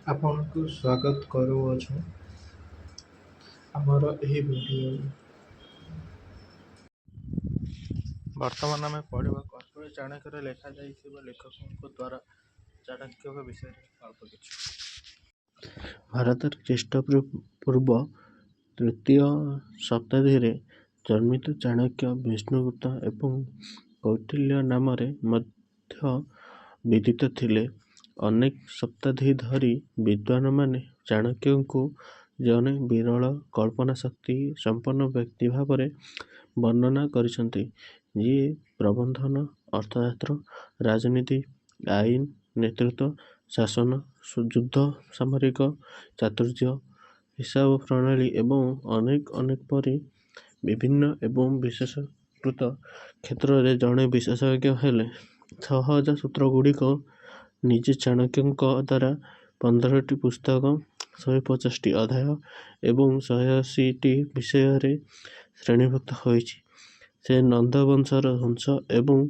ଆପଣଙ୍କୁ ସ୍ୱାଗତ କରୁଅଛୁ ଆମର ଏହି ଭିଡ଼ିଓରେ। ବର୍ତ୍ତମାନ ଆମେ ପଢ଼ିବା କର୍ପୂର ଚାଣକ୍ୟରେ ଲେଖାଯାଇଥିବା ଲେଖକଙ୍କ ଦ୍ୱାରା ଚାଣକ୍ୟଙ୍କ ବିଷୟରେ ଅଳ୍ପ କିଛି। ଭାରତରେ ଖ୍ରୀଷ୍ଟପୂର୍ବ ତୃତୀୟ ଶତାବ୍ଦୀରେ ଜନ୍ମିତ ଚାଣକ୍ୟ ବିଷ୍ଣୁଗୁପ୍ତ ଏବଂ କୌଟିଲ୍ୟ ନାମରେ ମଧ୍ୟ ବିଦିତ ଥିଲେ। ଅନେକ ଶତାବ୍ଦୀ ଧରି ବିଦ୍ୱାନମାନେ ଚାଣକ୍ୟଙ୍କୁ ଜଣେ ବିରଳ କଳ୍ପନା ଶକ୍ତି ସମ୍ପନ୍ନ ବ୍ୟକ୍ତି ଭାବରେ ବର୍ଣ୍ଣନା କରିଛନ୍ତି, ଯିଏ ପ୍ରବନ୍ଧନ, ଅର୍ଥଶାସ୍ତ୍ର, ରାଜନୀତି, ଆଇନ, ନେତୃତ୍ୱ, ଶାସନ, ଯୁଦ୍ଧ, ସାମରିକ ଚାତୁର୍ଯ୍ୟ, ହିସାବ ପ୍ରଣାଳୀ ଏବଂ ଅନେକ ପରି ବିଭିନ୍ନ ଏବଂ ବିଶେଷକୃତ କ୍ଷେତ୍ରରେ ଜଣେ ବିଶେଷଜ୍ଞ ହେଲେ। ସହଜ ସୂତ୍ରଗୁଡ଼ିକ ନିଜେ ଚାଣକ୍ୟଙ୍କ ଦ୍ୱାରା 15ଟି ପୁସ୍ତକ, 150ଟି ଅଧ୍ୟାୟ ଏବଂ 180ଟି ବିଷୟରେ ଶ୍ରେଣୀଭୁକ୍ତ ହୋଇଛି। ସେ ନନ୍ଦ ବଂଶର ବଂଶ ଏବଂ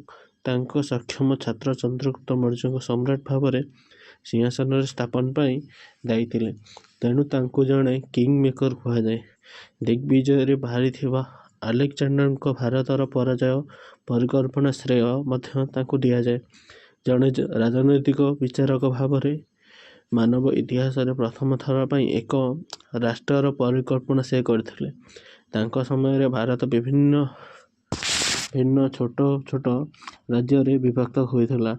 ତାଙ୍କ ସକ୍ଷମ ଛାତ୍ର ଚନ୍ଦ୍ରଗୁପ୍ତ ମୌର୍ଯ୍ୟଙ୍କ ସମ୍ରାଟ ଭାବରେ ସିଂହାସନରେ ସ୍ଥାପନ ପାଇଁ ଦାୟୀ ଥିଲେ। ତେଣୁ ତାଙ୍କୁ ଜଣେ କିଙ୍ଗ ମେକର କୁହାଯାଏ। ଦିଗ୍ବିଜୟରେ ହାରିଥିବା ଆଲେକଜାଣ୍ଡାରଙ୍କ ଭାରତର ପରାଜୟ ପରିକଳ୍ପନା ଶ୍ରେୟ ମଧ୍ୟ ତାଙ୍କୁ ଦିଆଯାଏ। ଜଣେ ରାଜନୈତିକ ବିଚାରକ ଭାବରେ ମାନବ ଇତିହାସରେ ପ୍ରଥମ ଥର ପାଇଁ ଏକ ରାଷ୍ଟ୍ରର ପରିକଳ୍ପନା ସେ କରିଥିଲେ। ତାଙ୍କ ସମୟରେ ଭାରତ ଭିନ୍ନ ଛୋଟ ଛୋଟ ରାଜ୍ୟରେ ବିଭକ୍ତ ହୋଇଥିଲା।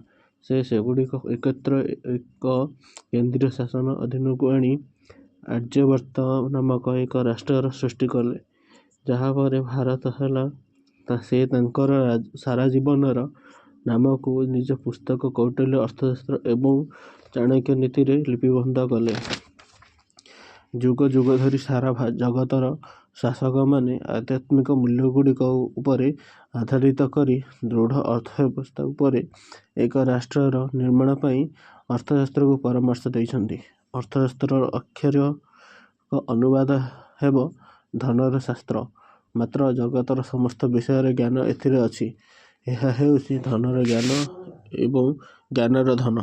ସେ ସେଗୁଡ଼ିକ ଏକତ୍ର ଏକ କେନ୍ଦ୍ରୀୟ ଶାସନ ଅଧୀନକୁ ଆଣି ଆର୍ଯ୍ୟବର୍ତ୍ତ ନାମକ ଏକ ରାଷ୍ଟ୍ରର ସୃଷ୍ଟି କଲେ, ଯାହାପରେ ଭାରତ ହେଲା। ସେ ତାଙ୍କର ସାରା ଜୀବନର ନାମକୁ ନିଜ ପୁସ୍ତକ କୌଟିଲ୍ୟ ଅର୍ଥଶାସ୍ତ୍ର ଏବଂ ଚାଣକ୍ୟ ନୀତିରେ ଲିପିବଦ୍ଧ କଲେ। ଯୁଗ ଯୁଗ ଧରି ସାରା ଜଗତର ଶାସକମାନେ ଆଧ୍ୟାତ୍ମିକ ମୂଲ୍ୟଗୁଡ଼ିକ ଉପରେ ଆଧାରିତ କରି ଦୃଢ଼ ଅର୍ଥବ୍ୟବସ୍ଥା ଉପରେ ଏକ ରାଷ୍ଟ୍ରର ନିର୍ମାଣ ପାଇଁ ଅର୍ଥଶାସ୍ତ୍ରକୁ ପରାମର୍ଶ ଦେଇଛନ୍ତି। ଅର୍ଥଶାସ୍ତ୍ରର ଅକ୍ଷର ଅନୁବାଦ ହେବ ଧନର ଶାସ୍ତ୍ର। ମାତ୍ର ଜଗତର ସମସ୍ତ ବିଷୟର ଜ୍ଞାନ ଏଥିରେ ଅଛି। ଏହା ହେଉଛି ଧନର ଜ୍ଞାନ ଏବଂ ଜ୍ଞାନର ଧନ।